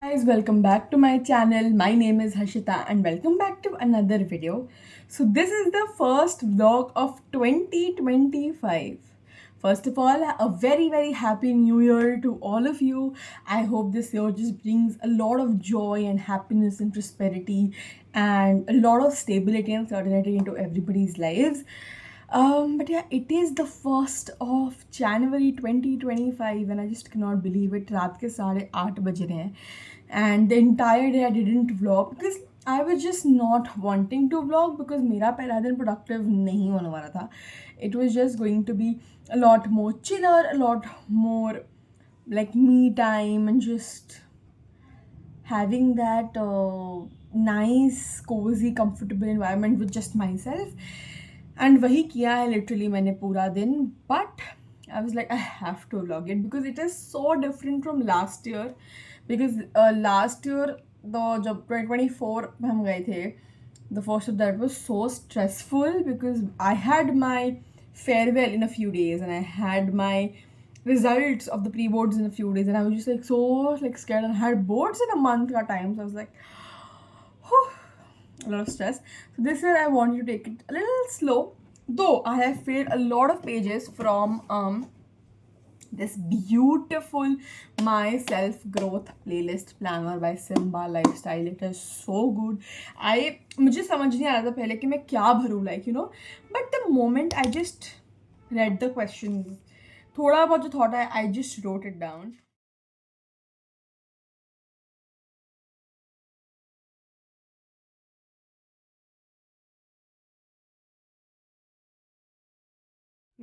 Guys, welcome back to my channel. My name is Harshita and welcome back to another video. So this is the first vlog of 2025. First of all, a very happy new year to all of you. I hope this year just brings a lot of joy and happiness and prosperity and a lot of stability and certainty into everybody's lives. But yeah, it is the 1st of January 2025 and I just cannot believe it. रात के 8:30 बज रहे हैं and the entire day I didn't vlog because I was just not wanting to vlog because मेरा पहला दिन productive नहीं होने वाला था. It was just going to be a lot more chiller, a lot more like me time and just having that nice, cozy, comfortable environment with just myself. And वही किया है literally मैंने पूरा दिन. But I was like, I have to vlog it because it is so different from last year. Because last year, the जब 2024 में हम गए थे, the first of that was so stressful because I had my farewell in a few days and I had my results of the pre-boards in a few days and I was just like so like scared and I had boards in a month ka time, so I was like whew, a lot of stress. So this year I wanted to take it a little slow, though I have filled a lot of pages from this beautiful my self growth playlist planner by Simba Lifestyle. It is so good. मुझे समझ नहीं आ रहा था पहले कि मैं क्या भरूँ, like you know, but the moment I just read the questions, थोड़ा बहुत जो thought I just wrote it down.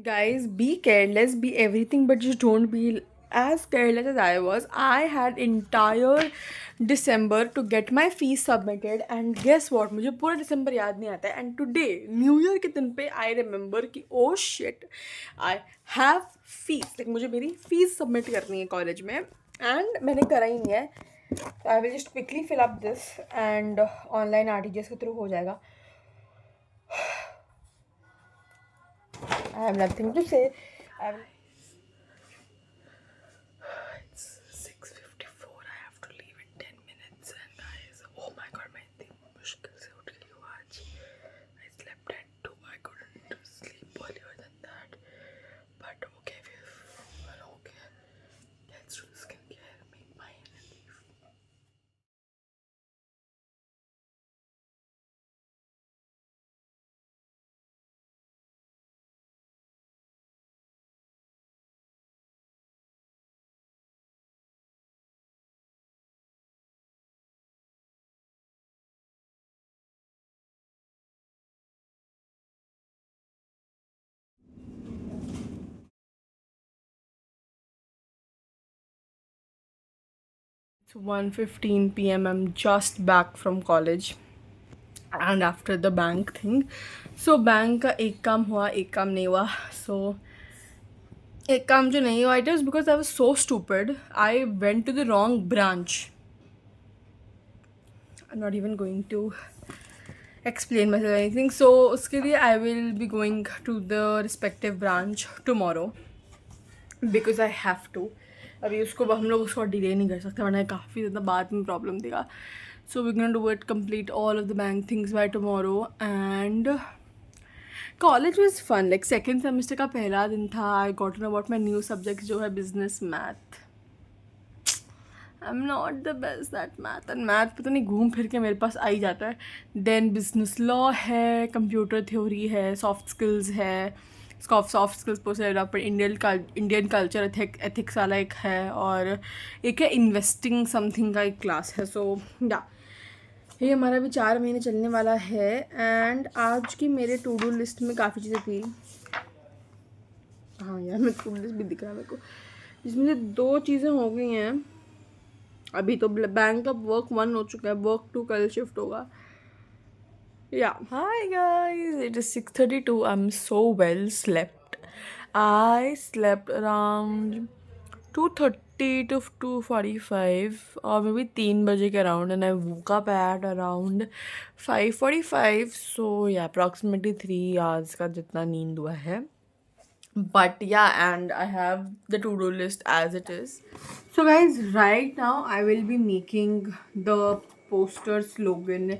Guys, be careless, be everything, but just don't be as careless as I was. I had entire December to get my fees submitted, and guess what? मुझे पूरा December याद नहीं आता है. And today, New Year के दिन पे I remember कि oh shit, I have fees. Like मुझे मेरी fees submit करनी है college में, and मैंने करा ही नहीं है. I will just quickly fill up this, and online RTGS के through हो जाएगा. I have nothing to say. I will... It's 6:54. I have to leave in 10 minutes. And guys, oh my god, मैं इतनी मुश्किल से उठ रही हूँ आज. I slept at 2. I couldn't sleep earlier than that. But okay, we're okay. Let's do the skincare, make mine and leave. It's 1:15 p.m. I'm just back from college. And after the bank thing, so bank का एक काम हुआ, एक काम नहीं हुआ. So एक काम जो नहीं हुआ, it was because I was so stupid. I went to the wrong branch. I'm not even going to explain myself or anything. So उसके लिए I will be going to the respective branch tomorrow because I have to. अभी उसको हम लोग उसको delay नहीं कर सकते वरना काफ़ी ज़्यादा बाद में प्रॉब्लम देगा. So we're gonna do it, complete all of the bank things by tomorrow. And college was fun. Like second semester का पहला दिन था. I got to know about my new subjects जो है business, math. I'm not the best at math. And math पता नहीं घूम फिर के मेरे पास आ ही जाता है. Then business law है, computer theory है, soft skills है. Soft skills post development, Indian culture ethics वाला एक है, और एक है इन्वेस्टिंग समथिंग का एक क्लास है. सो या ये हमारा भी 4 महीने चलने वाला है. एंड आज की मेरे टू डू लिस्ट में काफ़ी चीज़ें थी. हाँ यार, मैं टू डू लिस्ट भी दिख रहा है मेरे को, जिसमें से 2 चीज़ें हो गई हैं. अभी तो बैंक का वर्क 1 हो चुका है, वर्क 2 कल शिफ्ट होगा. Yeah. Hi guys, it is 6:32. I'm so well slept. I slept around 2:30 to 2:45 or maybe 3 बजे के around, and I woke up at around 5:45. So yeah, approximately 3 hours का जितना नींद हुआ है. But yeah, and I have the to-do list as it is. So guys, right now I will be making the poster slogan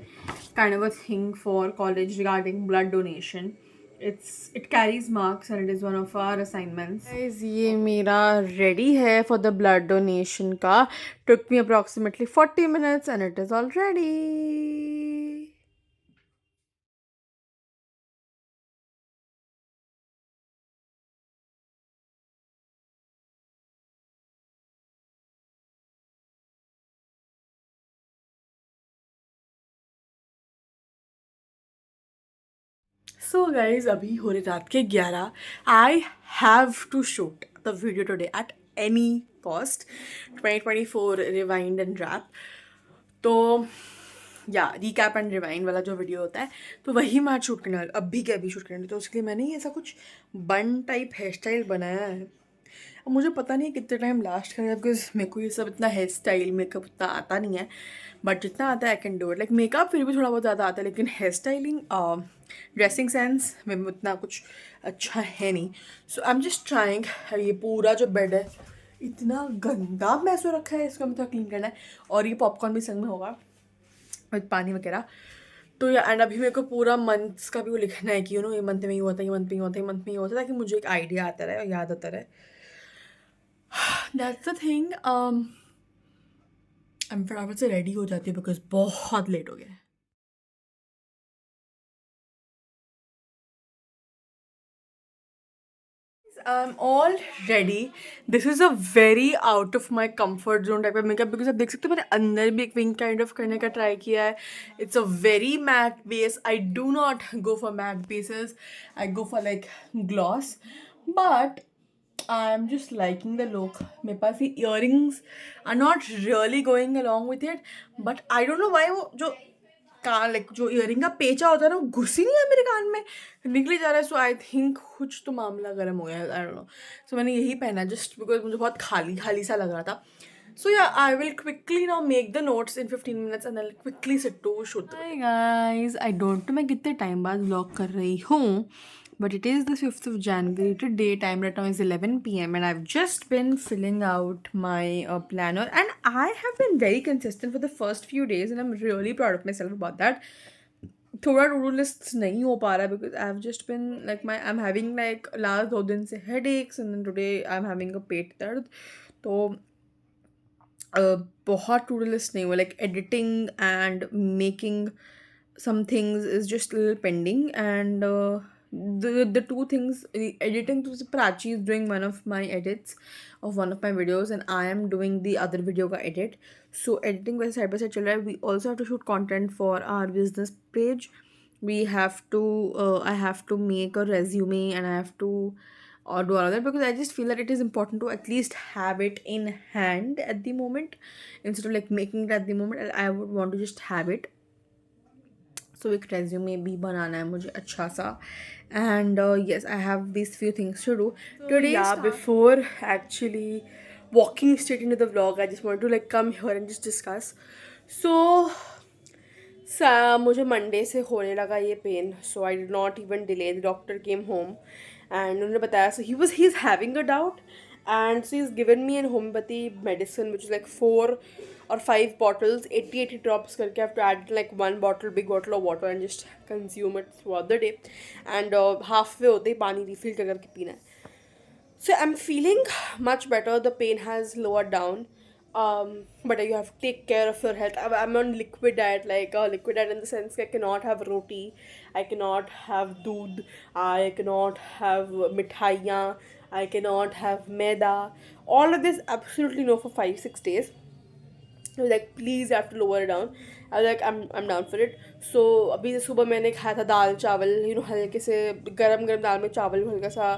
kind of a thing for college regarding blood donation. It carries marks and it is one of our assignments. Guys, ये मेरा ready है for the blood donation का. Took me approximately 40 minutes and it is all ready. So guys अभी हो रहे रात के 11. I have to shoot the video today at any cost. 2024 rewind and wrap. तो या रिकैप एंड रिवाइंड वाला जो वीडियो होता है तो वही मैं आज शूट करने वाली, अभी के अभी शूट करने. तो उसके लिए मैंने ऐसा कुछ बन टाइप हेयर स्टाइल बनाया है. अब मुझे पता नहीं कितने टाइम लास्ट करेगा बिकॉज मेरे को ये सब इतना हेयर स्टाइल मेकअप उतना आता नहीं है. बट जितना आता है I can do it. Like makeup फिर भी थोड़ा बहुत ज़्यादा आता है लेकिन हेयर स्टाइलिंग ड्रेसिंग सेंस में उतना कुछ अच्छा है नहीं. सो आई एम जस्ट ट्राइंग. ये पूरा जो बेड है इतना गंदा मैस हो रखा है, इसको मतलब क्लीन करना है. और ये पॉपकॉर्न भी संग में होगा विद पानी वगैरह. तो या एंड अभी मेरे को पूरा मंथ्स का भी वो लिखना है कि ये मंथ में ही होता है, ये मंथ में ही होता है, ये मंथ में ही होता है, ताकि मुझे एक आइडिया आता रहे और याद आता रहे. That's the thing. I'm फटाफट से रेडी हो जाती है बिकॉज बहुत लेट हो गया है. I'm all ready. This is a very out of my comfort zone type of makeup because आप देख सकते हो मैंने अंदर भी एक विंग काइंड ऑफ करने का ट्राई किया है. It's a very matte base. I do not go for matte bases. I go for like gloss. But I'm just liking the look. मेरे पास ये earrings are not really going along with it. But I don't know why वो जो कान like जो earring का पेचा होता है ना वो घुस ही नहीं है मेरे कान में, निकली जा रहा है. सो आई थिंक कुछ तो मामला गर्म हो गया है. आई डोंट नो. सो मैंने यही पहना जस्ट बिकॉज मुझे बहुत खाली खाली सा लग रहा था. So yeah I will quickly now make the notes in 15 minutes and I quickly sit to shoot. Hi guys, I don't know मैं कितने टाइम बाद व्लॉग कर रही हूँ. But it is the 5th of January. Today, time right now is 11 p.m. and I've just been filling out my planner. And I have been very consistent for the first few days and I'm really proud of myself about that. थोड़ा to do list नहीं हो पा रहा है because I have just been like my I am having like last 2 दिन से headache and then today I am having a पेट दर्द. तो बहुत टू डू लिस्ट नहीं हुआ. Like editing and making some things is just a little pending and the two things, editing to Prachi is doing one of my edits of one of my videos and I am doing the other video ka edit. So editing by side chal raha hai. We also have to shoot content for our business page. We have to I have to make a resume and I have to do all of that because I just feel that it is important to at least have it in hand at the moment instead of like making it at the moment. I would want to just have it. So एक resume भी बनाना है मुझे अच्छा सा. And yes I have this few things to do today. Before actually walking straight into the vlog, I just wanted to like come here and just discuss. So मुझे Monday से होने लगा ये pain. So I did not even delay. The doctor came home and उन्होंने बताया. So he is having a doubt and she has given me an homeopathy medicine which is like 4 or 5 bottles, 80 drops karke. I have to add like 1 big bottle of water and just consume it throughout the day. And halfway hote hi pani refill karke peena hai. So I'm feeling much better. The pain has lowered down. But you have to take care of your health. I'm on liquid diet, like a liquid diet in the sense I cannot have roti, I cannot have doodh, I cannot have mithaiyan, I cannot have maida. All of this absolutely no for 5-6 days. He was like, please you have to lower it down. I was like, I'm down for it. So अभी से सुबह मैंने खाया था दाल चावल, हल्के से गरम गरम दाल में चावल हल्का सा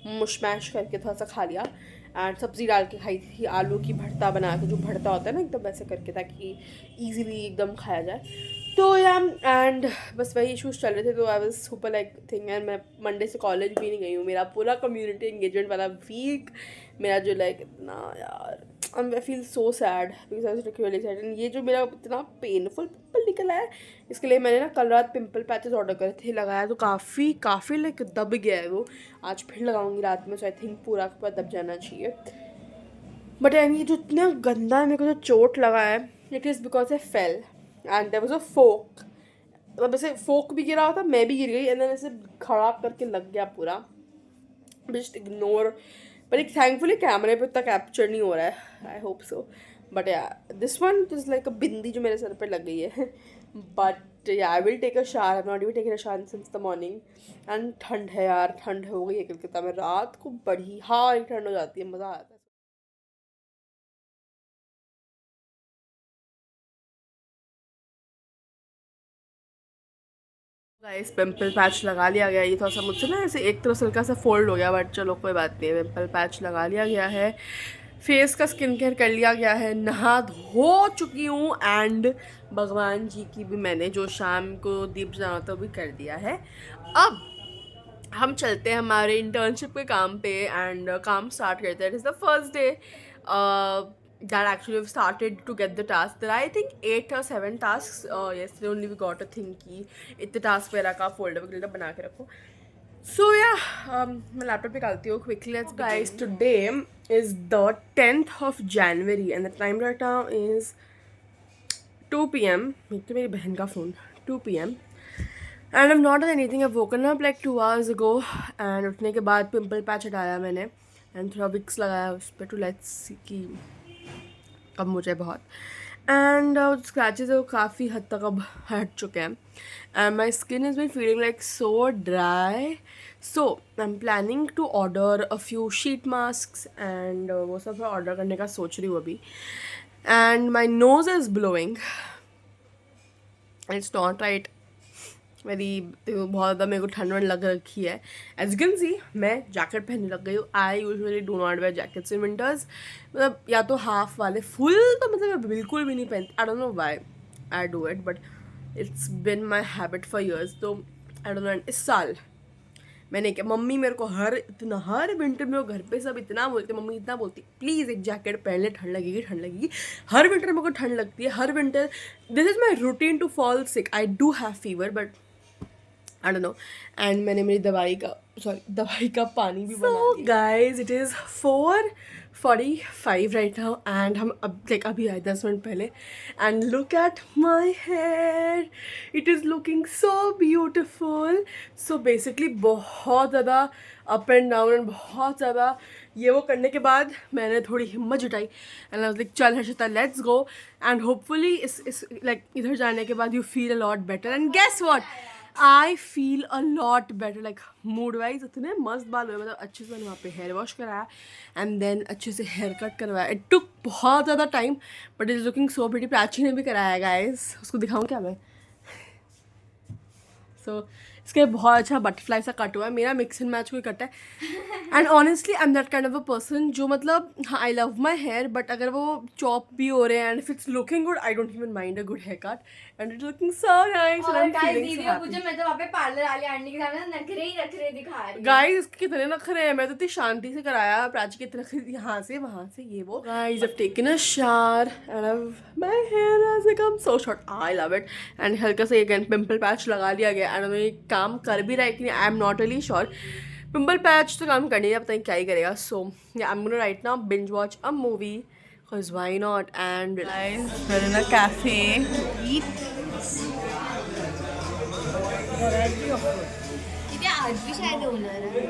मुशमैश करके थोड़ा सा खा लिया. एंड सब्ज़ी डाल के खाई थी, आलू की भरता बना के, जो भरता होता है ना एकदम वैसे करके, ताकि ईजीली एकदम खाया जाए. तो या एंड बस वही इशूज़ चल रहे थे. तो I was super like thing. And मैं मंडे से कॉलेज भी नहीं गई हूँ. मेरा पूरा कम्युनिटी एंगेजमेंट वाला वीक मेरा जो लाइक इतना यार, I feel so sad because I was really sad. And ये जो मेरा इतना पेनफुल पिंपल निकला है, इसके लिए मैंने ना कल रात पिंपल पैचेस ऑर्डर करे थे, लगाया तो काफ़ी लाइक दब गया है वो। आज फिर लगाऊंगी रात में, सो आई थिंक पूरा का पूरा दब जाना चाहिए। बट यानी ये जो इतना गंदा है, मेरे को जो चोट लगा है, it is because I fell and there was a fork. मतलब ऐसे फोक भी गिरा हुआ था, मैं भी गिर गई, एंड देन ऐसे खड़ा करके लग गया पूरा। जस्ट इग्नोर, पर एक थैंकफुली कैमरे पे उतना कैप्चर नहीं हो रहा है, I hope so. But yeah this one is like a bindi जो मेरे सर पे लग गई है। But yeah I will take a shower, I not even taken a shower since the morning. And ठंड है यार, ठंड हो गई है कलकत्ता में, रात को बड़ी हाँ ठंड हो जाती है, मज़ा आता है। गाइस पिंपल पैच लगा लिया गया, ये थोड़ा सा मुझसे ना ऐसे एक तरफ से हल्का सा फोल्ड हो गया, बट चलो कोई बात नहीं है। पिंपल पैच लगा लिया गया है, फेस का स्किन केयर कर लिया गया है, नहा धो चुकी हूँ, एंड भगवान जी की भी मैंने जो शाम को दीप जलाना था वो भी कर दिया है। अब हम चलते हैं हमारे इंटर्नशिप के काम पे, एंड काम स्टार्ट करते हैं। It is the first day that actually we've started to get the task. There are I think 8 or 7 tasks. Yesterday only we got a thing कि इतने टास्क वगैरह का फोल्डर बना के रखो. So yeah, मैं लैपटॉप निकालती हूँ quickly. Let's guys, today is the 10th of January and the time right now is 2 p.m. मेरी बहन का phone 2 p.m. And I've not done anything. I've woken up like 2 hours ago and उठने के बाद pimple patch हटाया मैंने and थोड़ा Vicks लगाया उस पर टू लेट्स सी कि अब मुझे बहुत एंड स्क्रैचेस वो काफ़ी हद तक अब हट चुके हैं and my skin is been feeling like so dry, so I am planning to order a few sheet mask and वो सब ऑर्डर करने का सोच रही हूँ अभी. And my nose is blowing, it's not right मेरी, बहुत ज़्यादा मेरे को ठंड वंड लग रखी है. एज यू कैन सी मैं जैकेट पहनने लग गई हूँ. I usually do not wear jackets in winters, मतलब या तो हाफ वाले, फुल तो मतलब मैं बिल्कुल भी नहीं पहनती. आई don't know why I do it, but it's been my habit for years. तो आई डोंट नो, इस साल मैंने क्या, मम्मी मेरे को हर विंटर में वो घर पे सब इतना बोलते, मम्मी इतना बोलती प्लीज़ एक जैकेट पहन ले, ठंड लगेगी. हर विंटर मेरे को ठंड लगती है, हर winter. This is my routine to fall sick. I do have fever but I don't know. And मैंने मेरी दवाई का पानी भी बना दिया. Guys it is 4:45 right now and हम अभी आए 10 मिनट पहले. And look at my hair, it is looking so beautiful. So basically बहुत ज़्यादा अप एंड डाउन एंड बहुत ज़्यादा ये वो करने के बाद मैंने थोड़ी हिम्मत जुटाई एंड आई वाज लाइक चल Harshita let's go. And hopefully इस लाइक इधर जाने के बाद you feel a lot better. And guess what, I feel a lot better, like mood wise. इतने मस्त बाल हुए, मतलब अच्छे से मैंने वहाँ पे हेयर वॉश कराया एंड देन अच्छे से हेयर कट करवाया. इट टुक बहुत ज़्यादा time but is looking so pretty. Prachi ने भी कराया गाइस, उसको दिखाऊँ क्या मैं. सो इसके बहुत अच्छा बटरफ्लाई सा कट हुआ है, मेरा मिक्स एंड मैच कोई कट है. And honestly I am that kind of a person जो मतलब हाँ I love my hair, but अगर वो चॉप भी हो रहे हैं and if it's looking good I don't even mind a good hair cut and it's looking so nice and I am feeling so happy. मैं तो वहाँ पे पार्लर वाले आंटी के सामने नखरे ही नखरे दिखा रही हूँ. गाइस इसके कितने नखरे हैं, मैं तो इतनी शांति से कराया, प्राची के इतने नखरे यहाँ से वहाँ से ये वो. Guys I've taken a shower and my hair has become so short. I love it. and हल्का सा अगेन पिंपल पैच लगा लिया गया एंड ये काम कर भी रहा है कि नहीं I am not really sure. Pimple patch तो काम करने पता नहीं क्या ही करेगा. So I am gonna right now binge watch a movie because why not. And Guys, we're in a cafe to eat. क्योंकि आज भी शायद ओनर है.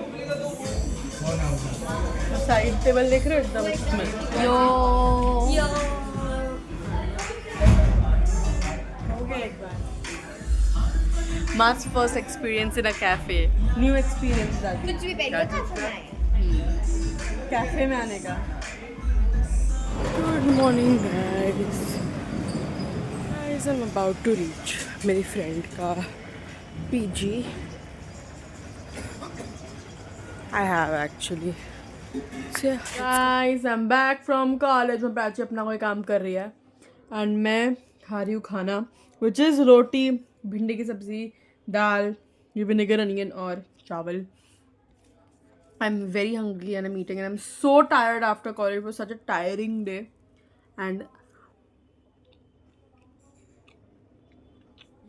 साइड टेबल देख रहे हो एकदम इसमें. Yo. यो हो गया एक बार. Ma's first experience in a cafe. New experience कुछ भी पहले खा सकता है. कैफे में आने का. Good morning guys. I'm about to reach मेरी फ्रेंड का PG. I have actually. So guys, I'm back from college. मैं प्राची अपना कोई काम कर रही है एंड मैं खा रही हूँ खाना which is रोटी, भिंडी की सब्जी, दाल, विनेगर अनियन और चावल. I'm very hungry and I'm eating and I'm so tired after college. It was such a tiring day and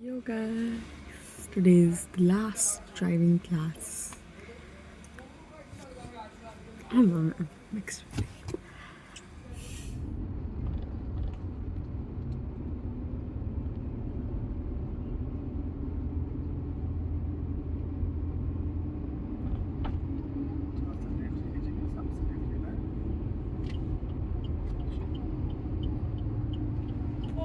Yo guys, today is the last driving class. I'm excited.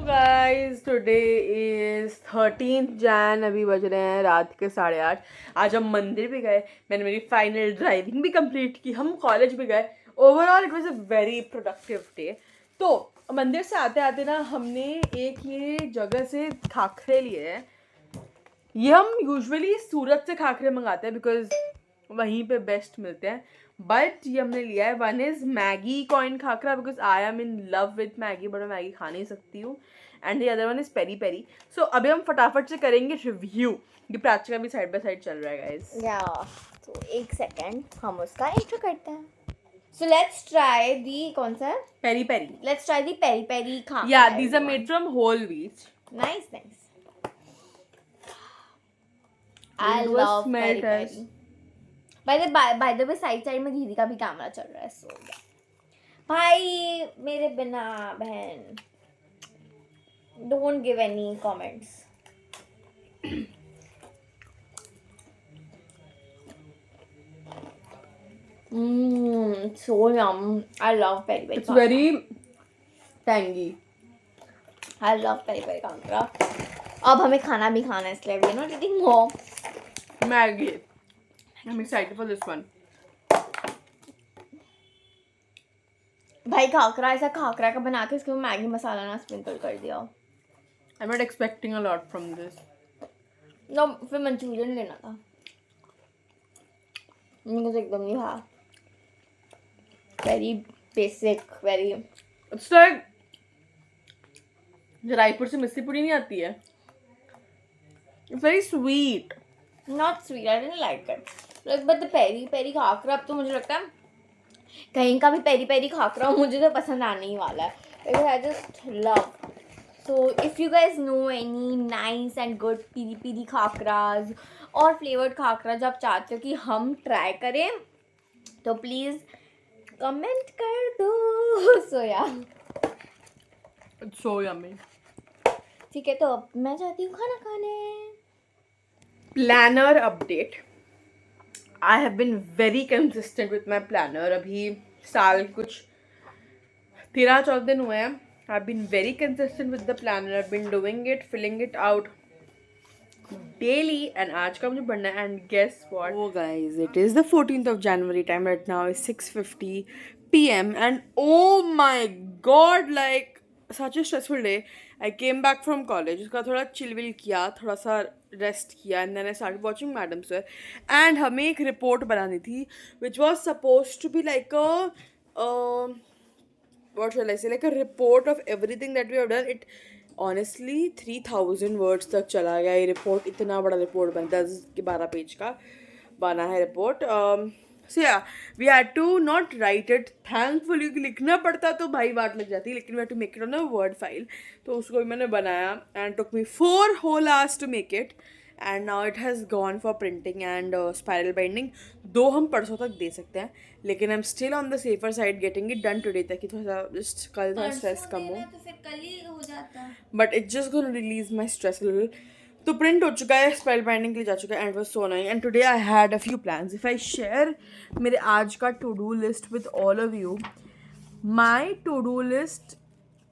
Guys today is 13th Jain. अभी बज रहे हैं रात के 8:30. आज हम मंदिर भी गए. मैंने मेरी फाइनल ड्राइविंग भी कंप्लीट की. हम कॉलेज भी गए. Overall it was a very productive day. तो मंदिर से आते आते ना हमने एक ये जगह से खाखरे लिए हैं. ये हम यूजुअली सूरत से खाखरे मंगाते हैं बिकॉज वहीं पे बेस्ट मिलते हैं. बट ये हमने लिया है. One is Maggi coin khakhra because I am in love with Maggi, बट मैं मैगी खा नहीं सकती हूँ. And the other one is peri peri. So अभी हम फटाफट से करेंगे रिव्यू. ये प्राची का भी साइड बाय साइड चल रहा है गाइस. या तो एक सेकंड हम उसका इंट्रो करते हैं. सो लेट्स ट्राई दी कौन सा है? Peri peri. Let's try the peri peri खाना. Yeah these are made from whole wheat. Nice nice. I love peri peri. By the way side में दीदी का भी कैमरा चल रहा है. सो भाई मेरे बिना बहन don't give any comments. So yum. I love peri peri. It's very tangy. I love peri peri खाना. अब हमें खाना भी खाना है इसलिए we are not eating more. Maggi. I'm excited for this one. भाई खाकरा ऐसा खाकरा का बना के इसके में मैगी मसाला ना स्प्रिंकल कर दिया. I'm not expecting a lot from this. No फिर मंचूरियन लेना था. मुझे तो एकदम नहीं भाया. Very basic, very. It's like जो रायपुर से मिस्सी पूरी नहीं आती है. It's very sweet. Not sweet. I didn't like it. Like but the peri peri khakhra अब तो मुझे लगता है कहीं का भी पेरी पेरी खाकरा मुझे तो पसंद आने ही वाला है. Because I just love. So if you guys know any nice and good piri piri खाकराज और फ्लेवर्ड खाकरा जो आप चाहते हो कि हम ट्राई करें तो प्लीज़ कमेंट कर दो. सो या It's so yummy. ठीक है तो अब मैं जाती हूँ खाना खाने. Planner update. I have been very consistent with my planner. अभी साल कुछ 13-14 दिन हुए हैं. I've been very consistent with the planner. I've been doing it, filling it out daily. And आज का मुझे पढ़ना है. And guess what? Oh guys, it is the 14th of January. Time right now is 6:50 p.m. And oh my god, like such a stressful day. I came back from college. उसका थोड़ा चिलविल किया, थोड़ा सा रेस्ट किया. And then I started watching Madam Sir. And हमें एक report बनानी थी which was supposed to be like a what shall I say, like a report of everything that we have done. It honestly 3000 words तक चला गया ये report. इतना बड़ा रिपोर्ट बना, 10 के 12 पेज का बना है report. So yeah, we had to not write it. Thankfully लिखना पड़ता तो भाई बात लग जाती, लेकिन we had to make it on a word file. तो उसको भी मैंने बनाया and took me 4 whole hours to make it. And now it has gone for printing and spiral binding. 2 हम परसों तक दे सकते हैं, लेकिन I'm still on the safer side getting it done today ताकि थोड़ा सा just कल थोड़ा stress कम हो. तो फिर कल ही हो जाता. But it's just going to release my stress a little. तो प्रिंट हो चुका है, स्पाइरल बाइंडिंग के लिए जा चुका है. And was so nice. And today I had a few plans. If I share मेरे आज का to do list with all of you, my to do list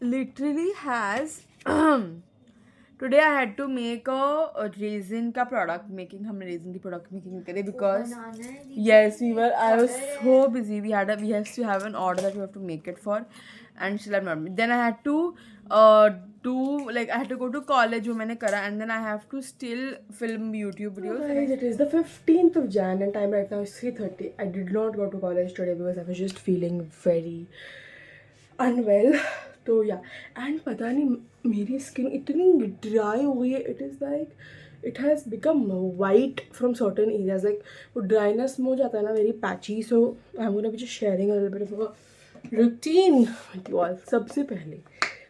literally has today I had to make a resin का product making. हमने resin की product making करी because yes we were, I was so busy. We have to have an order that we have to make it for, and still I'm not. Then I had to I had to go to college, वो मैंने करा. And then I have to still film YouTube videos. Guys, it is the 15th of Jan and time right now is 3:30. I did not go to college today because I was just feeling very unwell. तो या and पता नहीं मेरी skin इतनी dry हो गई है. It is like it has become white from certain areas. Like वो ड्राइनेस में हो जाता है ना, very patchy. So I am gonna be just sharing a little bit of a routine with you all. सबसे पहले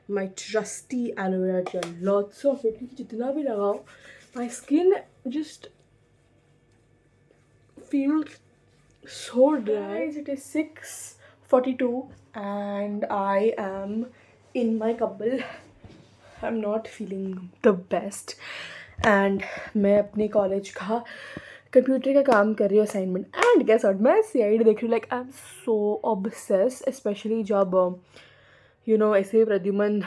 my trusty aloe vera gel. Lots of it. जितना भी लगाओ, my skin just feels so dry. Guys, it is 6:42 and I am in my couple. I'm not feeling the best. And मैं अपने college का computer का काम कर रही हूँ, असाइनमेंट. एंड गेस व्हाट, मैं CID देख रही हूँ. Like I am so obsess, specially जब यू नो ऐसे प्रद्युमन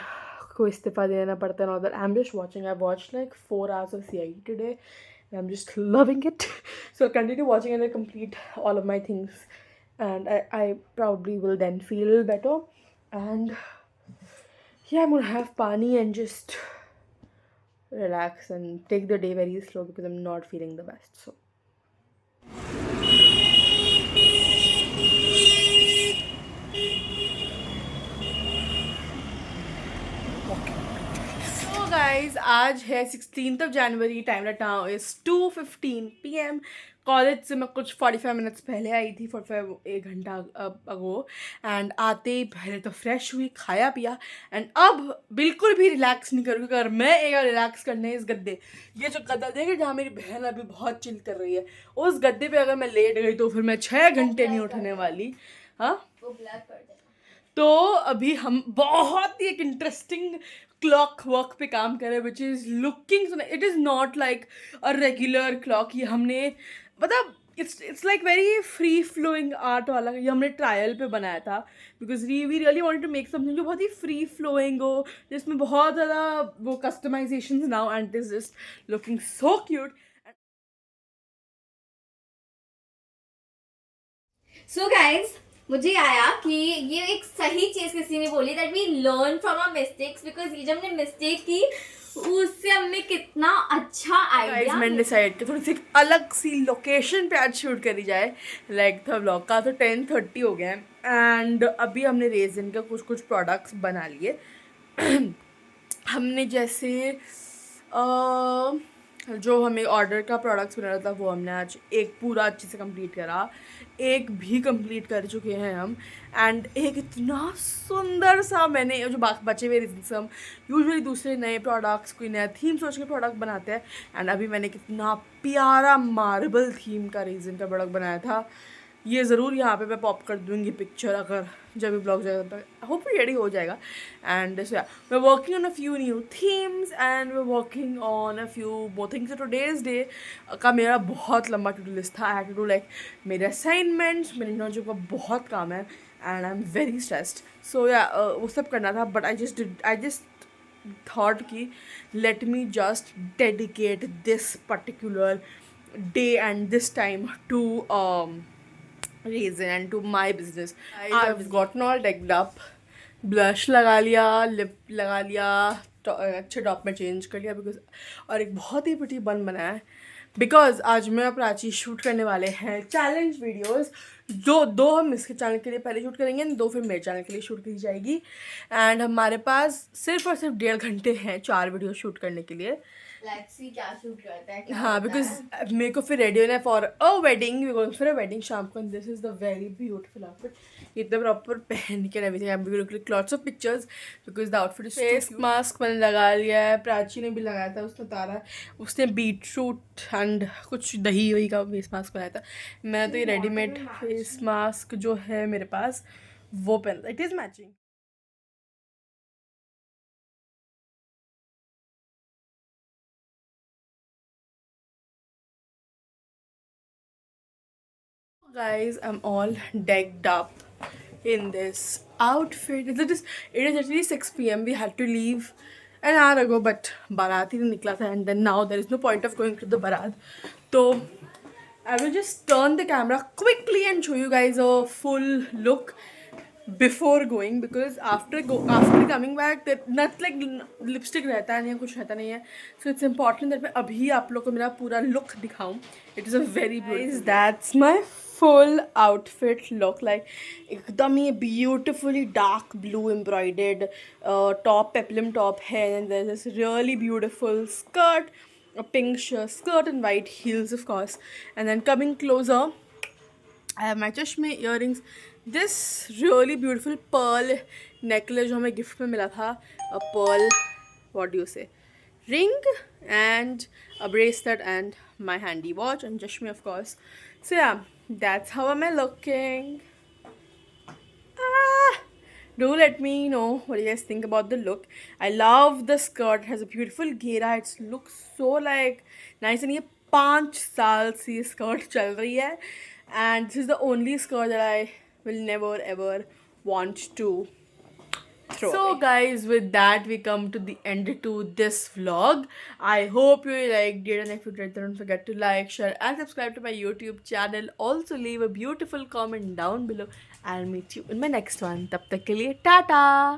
को इस्तीफा देना पड़ता है. I am just watching. I watch like 4 hours of CID today. I'm just loving it. So I'll continue watching and I'll complete all of my things. And I probably will then feel better. And yeah, I'm gonna have pani and just relax and take the day very slow because I'm not feeling the best. So guys, आज है 16th of January. Time right now is 2:15 PM. College से मैं कुछ 45 minutes पहले आई थी, 45 एक घंटा अगो. And आते ही पहले तो फ्रेश हुई, खाया पिया. एंड अब बिल्कुल भी रिलैक्स नहीं करूँगी. अगर मैं एक रिलैक्स करने इस गद्दे, ये जो गद्दा देखे जहाँ मेरी बहन अभी बहुत चिल कर रही है, उस गद्दे पे अगर मैं लेट गई तो फिर मैं 6 घंटे नहीं उठने वाली. हाँ, तो अभी हम बहुत ही एक इंटरेस्टिंग क्लॉक वर्क पे काम कर रहे हैं, which is looking, it is not like a regular clock. ये हमने मतलब it's like very free flowing art वाला. ये हमने ट्रायल पे बनाया था because we really wanted to make something जो बहुत ही फ्री फ्लोइंग हो, जिसमें बहुत ज़्यादा वो customisation now. And this is looking so cute. So guys, मुझे आया कि ये एक सही चीज़ किसी ने बोली, that we learn from our mistakes. Because ये जब हमने मिस्टेक की उससे हमें कितना अच्छा आइडिया. मैंने डिसाइड किया थोड़ी सी अलग सी लोकेशन पे आज शूट करी जाए. लाइक था व्लॉग का तो 10:30 हो गया है. एंड अभी हमने रेजिन का कुछ प्रोडक्ट्स बना लिए. हमने जैसे जो हमें ऑर्डर का प्रोडक्ट्स बनाना था वो हमने आज एक पूरा अच्छे से कंप्लीट करा. एक भी कंप्लीट कर चुके हैं हम. एंड एक इतना सुंदर सा मैंने जो बचे हुए रीजन से हम यूजुअली दूसरे नए प्रोडक्ट्स कोई नया थीम सोच के प्रोडक्ट बनाते हैं. एंड अभी मैंने कितना प्यारा मार्बल थीम का रीजन का प्रोडक्ट बनाया था. ये ज़रूर यहाँ पे मैं पॉप कर दूँगी पिक्चर, अगर जब भी ब्लॉग जाएगा तो होपफुली रेडी हो जाएगा. And so we are working on a few new themes and we are working on a few more things. Today's day का मेरा बहुत लंबा टू डू लिस्ट था. I had to do like मेरे assignments, मेरे internship का बहुत काम है and I am very stressed. So yeah वो सब करना था. बट आई जस्ट थॉट कि let me just dedicate this particular day and this time to reason and to my business. I've gotten all decked up, blush लगा लिया, lip लगा लिया, अच्छे टॉप में चेंज कर लिया बिकॉज, और एक बहुत ही प्रिटी बन बनाया है बिकॉज आज मैं और प्राची शूट करने वाले हैं चैलेंज वीडियोस. जो दो हम इसके चैनल के लिए पहले शूट करेंगे, दो फिर मेरे चैनल के लिए शूट की जाएगी. एंड हमारे पास सिर्फ और सिर्फ 1.5 घंटे हैं 4 वीडियो शूट करने के लिए. लेट्स सी क्या शूट करता है. हाँ, बिकॉज मेरे को फिर रेडी होना है फॉर अ वेडिंग. फिर अ वेडिंग शाम को. This is the very beautiful outfit. इतना प्रॉपर पहन के everything. I am going to click lots of pictures because the outfit is face mask मैंने लगा लिया है. प्राची ने भी लगाया था, उसने उतारा. उसने बीटरूट एंड कुछ दही वही का फेस मास्क बनाया था. मैं तो ये रेडीमेड फेस मास्क जो है मेरे पास वो पहना. It is matching. Guys, I'm all decked up in this outfit. It is actually 6 PM. We had to leave an hour ago, but barat ही नहीं निकला था. And then now there is no point of going to the barat. So I will just turn the camera quickly and show you guys a full look before going, because after coming back that not like lipstick रहता है नहीं, कुछ रहता नहीं है. So it's important that मैं अभी आप लोग को मेरा पूरा look दिखाऊं. It is a very beautiful. That's my full outfit look. Like एकदम ये beautifully dark blue embroidered top, peplum top है, and there's this really beautiful skirt, a pink skirt and white heels of course. And then coming closer, I have my chashme, earrings, this really beautiful pearl necklace जो हमें gift में मिला था. a pearl, what do you say, ring, and a bracelet, and my handy watch, and Jashmi, of course. So yeah, that's how am I looking. Ah, do let me know what you guys think about the look. I love the skirt. It has a beautiful घेरा. It looks so like nice. And ये 5 साल से ये skirt चल रही है. And this is the only skirt that I will never ever want to throw away. So guys, with that we come to the end to this vlog. I hope you liked it, and if you did, don't forget to like, share and subscribe to my YouTube channel. Also leave a beautiful comment down below. I'll meet you in my next one. Tab tak ke liye, tata.